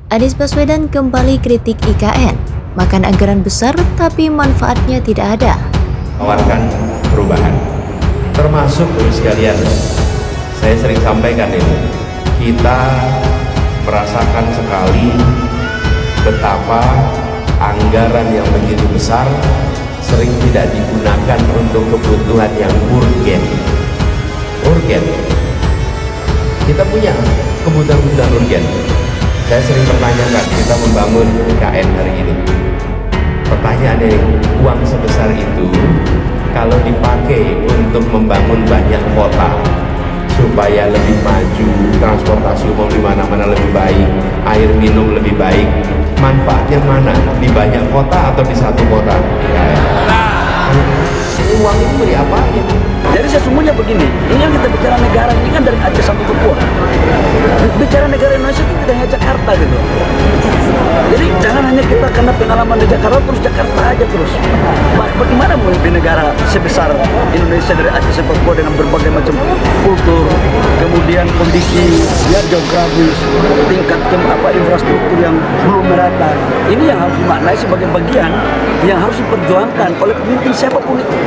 Anies Baswedan kembali kritik IKN, makan anggaran besar tapi manfaatnya tidak ada. Tawarkan perubahan, termasuk sekalian. Saya sering sampaikan ini, kita merasakan sekali betapa anggaran yang begitu besar sering tidak digunakan untuk kebutuhan yang urgen. Kita punya kebutuhan urgen. Saya sering pertanyakan, kita membangun IKN hari ini. Pertanyaannya, uang sebesar itu kalau dipakai untuk membangun banyak kota supaya lebih maju, transportasi umum di mana-mana lebih baik, air minum lebih baik, manfaatnya mana? Di banyak kota atau di satu kota? Uang ini mau diapain? Jadi sesungguhnya begini, ini yang kita bicara negara ini kan dari Aceh sampai Papua. Bicara negara Indonesia itu tidak hanya Jakarta gitu. Jadi jangan hanya kita karena pengalaman di Jakarta terus Jakarta aja terus. Bagaimana memimpin negara sebesar Indonesia dari Aceh sampai Papua dengan berbagai macam kultur, kemudian kondisi ya geografis, tingkat infrastruktur yang belum merata. Ini yang harus dimaknai sebagai bagian yang harus diperjuangkan oleh pemimpin siapapun itu.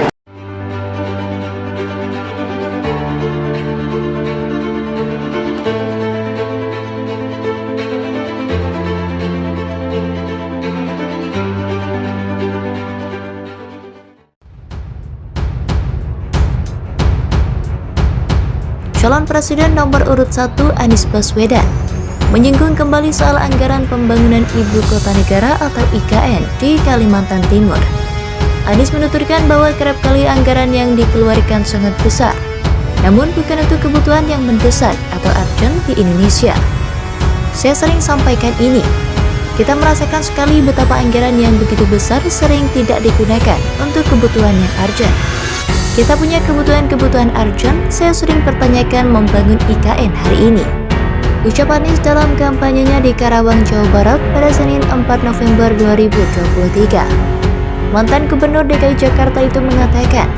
Calon Presiden nomor urut 1 Anies Baswedan menyinggung kembali soal anggaran pembangunan Ibu Kota Negara atau IKN di Kalimantan Timur. Anies menuturkan bahwa kerap kali anggaran yang dikeluarkan sangat besar, namun bukan untuk kebutuhan yang mendesak atau urgent di Indonesia. Saya sering sampaikan ini, kita merasakan sekali betapa anggaran yang begitu besar sering tidak digunakan untuk kebutuhan yang urgent. Kita punya kebutuhan urgent, saya sering pertanyakan membangun IKN hari ini. Ucap Anies dalam kampanyenya di Karawang, Jawa Barat pada Senin 4 November 2023. Mantan Gubernur DKI Jakarta itu mengatakan,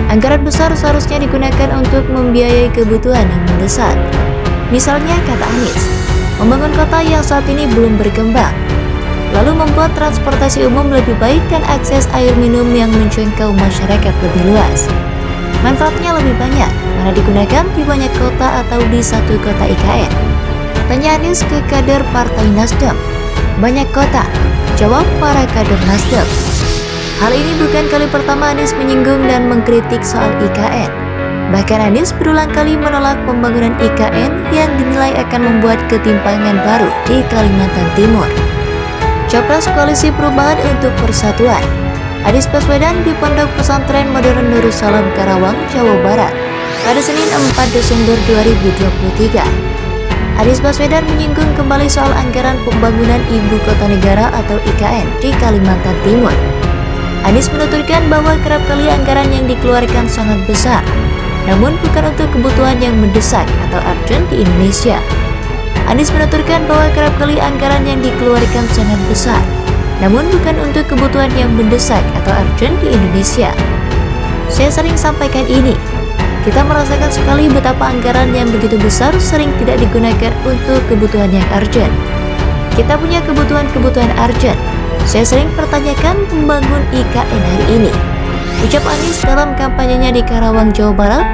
anggaran besar seharusnya digunakan untuk membiayai kebutuhan yang mendesak. Misalnya, kata Anies, membangun kota yang saat ini belum berkembang, lalu membuat transportasi umum lebih baik dan akses air minum yang menjangkau masyarakat lebih luas. Manfaatnya lebih banyak, mana digunakan di banyak kota atau di satu kota IKN? Tanya Anies ke kader Partai Nasdem. Banyak kota, jawab para kader Nasdem. Hal ini bukan kali pertama Anies menyinggung dan mengkritik soal IKN. Bahkan Anies berulang kali menolak pembangunan IKN yang dinilai akan membuat ketimpangan baru di Kalimantan Timur. Capres Koalisi Perubahan untuk Persatuan Anies Baswedan di Pondok Pesantren Modern Darussalam Karawang, Jawa Barat pada Senin 4 Desember 2023. Anies Baswedan menyinggung kembali soal anggaran pembangunan Ibu Kota Negara atau IKN di Kalimantan Timur. Anies menuturkan bahwa kerap kali anggaran yang dikeluarkan sangat besar, namun bukan untuk kebutuhan yang mendesak atau urgent di Indonesia. Anies menuturkan bahwa kerap kali anggaran yang dikeluarkan sangat besar, namun bukan untuk kebutuhan yang mendesak atau urgent di Indonesia. Saya sering sampaikan ini, kita merasakan sekali betapa anggaran yang begitu besar sering tidak digunakan untuk kebutuhan yang urgent. Kita punya kebutuhan urgent. Saya sering pertanyakan membangun IKN hari ini. Ucap Anies dalam kampanyenya di Karawang, Jawa Barat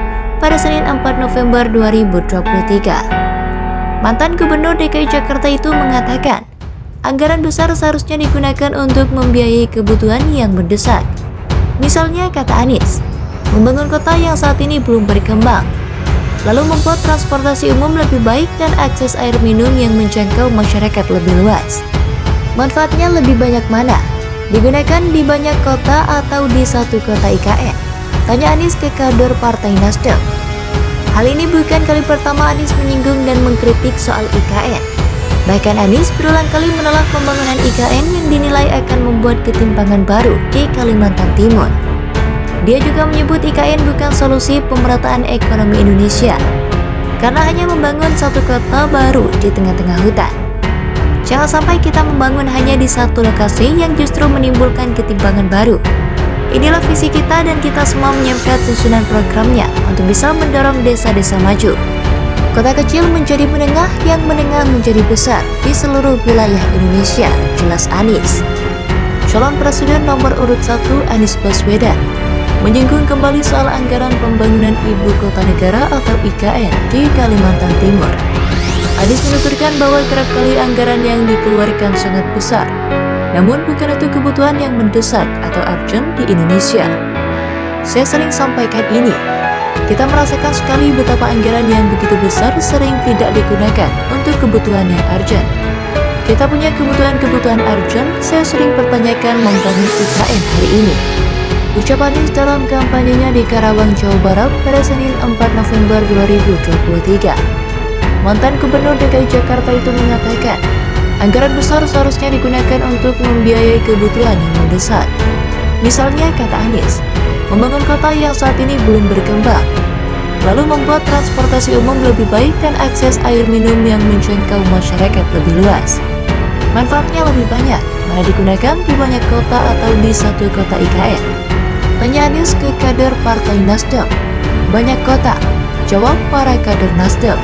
pada Senin 4 November 2023. Mantan Gubernur DKI Jakarta itu mengatakan, anggaran besar seharusnya digunakan untuk membiayai kebutuhan yang mendesak. Misalnya, kata Anies, membangun kota yang saat ini belum berkembang, lalu membuat transportasi umum lebih baik dan akses air minum yang menjangkau masyarakat lebih luas. Manfaatnya lebih banyak mana? Digunakan di banyak kota atau di satu kota IKN? Tanya Anies ke kader Partai Nasdem. Hal ini bukan kali pertama Anies menyinggung dan mengkritik soal IKN. Bahkan Anies berulang kali menolak pembangunan IKN yang dinilai akan membuat ketimpangan baru di Kalimantan Timur. Dia juga menyebut IKN bukan solusi pemerataan ekonomi Indonesia, karena hanya membangun satu kota baru di tengah-tengah hutan. Jangan sampai kita membangun hanya di satu lokasi yang justru menimbulkan ketimpangan baru. Inilah visi kita dan kita semua menyiapkan susunan programnya untuk bisa mendorong desa-desa maju. Kota kecil menjadi menengah, yang menengah menjadi besar di seluruh wilayah Indonesia, jelas Anies. Calon Presiden nomor urut 1 Anies Baswedan menyinggung kembali soal anggaran pembangunan Ibu Kota Negara atau IKN di Kalimantan Timur. Anies menuturkan bahwa kerap kali anggaran yang dikeluarkan sangat besar, namun bukan itu kebutuhan yang mendesak atau urgent di Indonesia. Saya sering sampaikan ini. Kita merasakan sekali betapa anggaran yang begitu besar sering tidak digunakan untuk kebutuhan yang urgent. Kita punya kebutuhan-kebutuhan urgent, saya sering pertanyakan membangun IKN hari ini. Ucap Anies dalam kampanyenya di Karawang, Jawa Barat pada Senin 4 November 2023. Mantan Gubernur DKI Jakarta itu mengatakan, anggaran besar seharusnya digunakan untuk membiayai kebutuhan yang mendesak. Misalnya, kata Anies, membangun kota yang saat ini belum berkembang, lalu membuat transportasi umum lebih baik dan akses air minum yang menjangkau masyarakat lebih luas. Manfaatnya lebih banyak, mana digunakan di banyak kota atau di satu kota IKN? Tanya Anies ke kader Partai Nasdem. Banyak kota, jawab para kader Nasdem.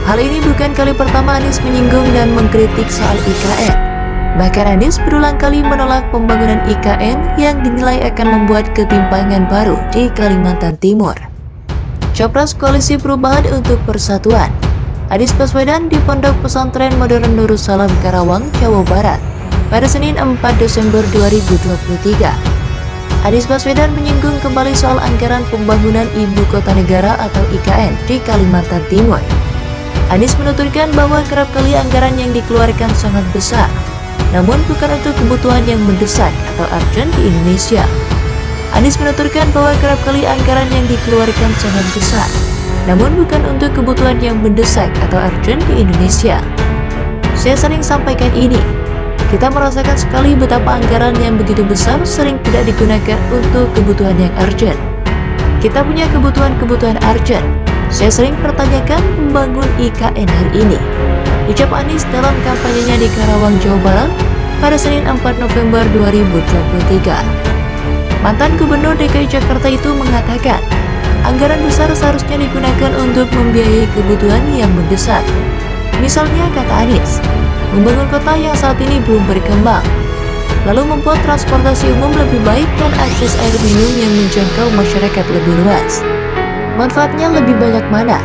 Hal ini bukan kali pertama Anies menyinggung dan mengkritik soal IKN. Bahkan Anies berulang kali menolak pembangunan IKN yang dinilai akan membuat ketimpangan baru di Kalimantan Timur. Capres Koalisi Perubahan untuk Persatuan, Anies Baswedan di Pondok Pesantren Modern Nurussalam Karawang, Jawa Barat pada Senin 4 Desember 2023. Anies Baswedan menyinggung kembali soal anggaran pembangunan Ibu Kota Negara atau IKN di Kalimantan Timur. Anies menuturkan bahwa kerap kali anggaran yang dikeluarkan sangat besar, namun bukan untuk kebutuhan yang mendesak atau urgent di Indonesia. Anies menuturkan bahwa kerap kali anggaran yang dikeluarkan sangat besar, namun bukan untuk kebutuhan yang mendesak atau urgent di Indonesia. Saya sering sampaikan ini. Kita merasakan sekali betapa anggaran yang begitu besar sering tidak digunakan untuk kebutuhan yang urgent. Kita punya kebutuhan-kebutuhan urgent. Saya sering pertanyakan membangun IKN hari ini. Ucap Anies dalam kampanyenya di Karawang, Jawa Barat pada Senin 4 November 2023. Mantan Gubernur DKI Jakarta itu mengatakan, anggaran besar seharusnya digunakan untuk membiayai kebutuhan yang mendesak. Misalnya, kata Anies, membangun kota yang saat ini belum berkembang, lalu membuat transportasi umum lebih baik dan akses air minum yang menjangkau masyarakat lebih luas. Manfaatnya lebih banyak mana?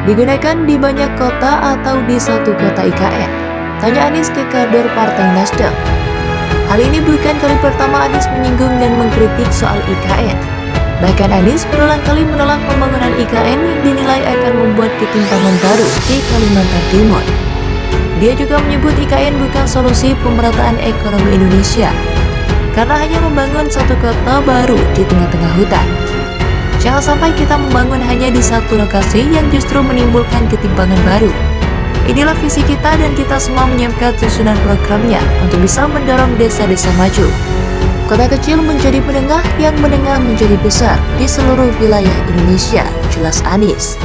Digunakan di banyak kota atau di satu kota IKN? Tanya Anies ke kader Partai Nasdem. Hal ini bukan kali pertama Anies menyinggung dan mengkritik soal IKN. Bahkan Anies berulang kali menolak pembangunan IKN yang dinilai akan membuat ketimpangan baru di Kalimantan Timur. Dia juga menyebut IKN bukan solusi pemerataan ekonomi Indonesia, karena hanya membangun satu kota baru di tengah-tengah hutan. Jangan sampai kita membangun hanya di satu lokasi yang justru menimbulkan ketimpangan baru. Inilah visi kita dan kita semua menyiapkan susunan programnya untuk bisa mendorong desa-desa maju. Kota kecil menjadi menengah, yang menengah menjadi besar di seluruh wilayah Indonesia, jelas Anies.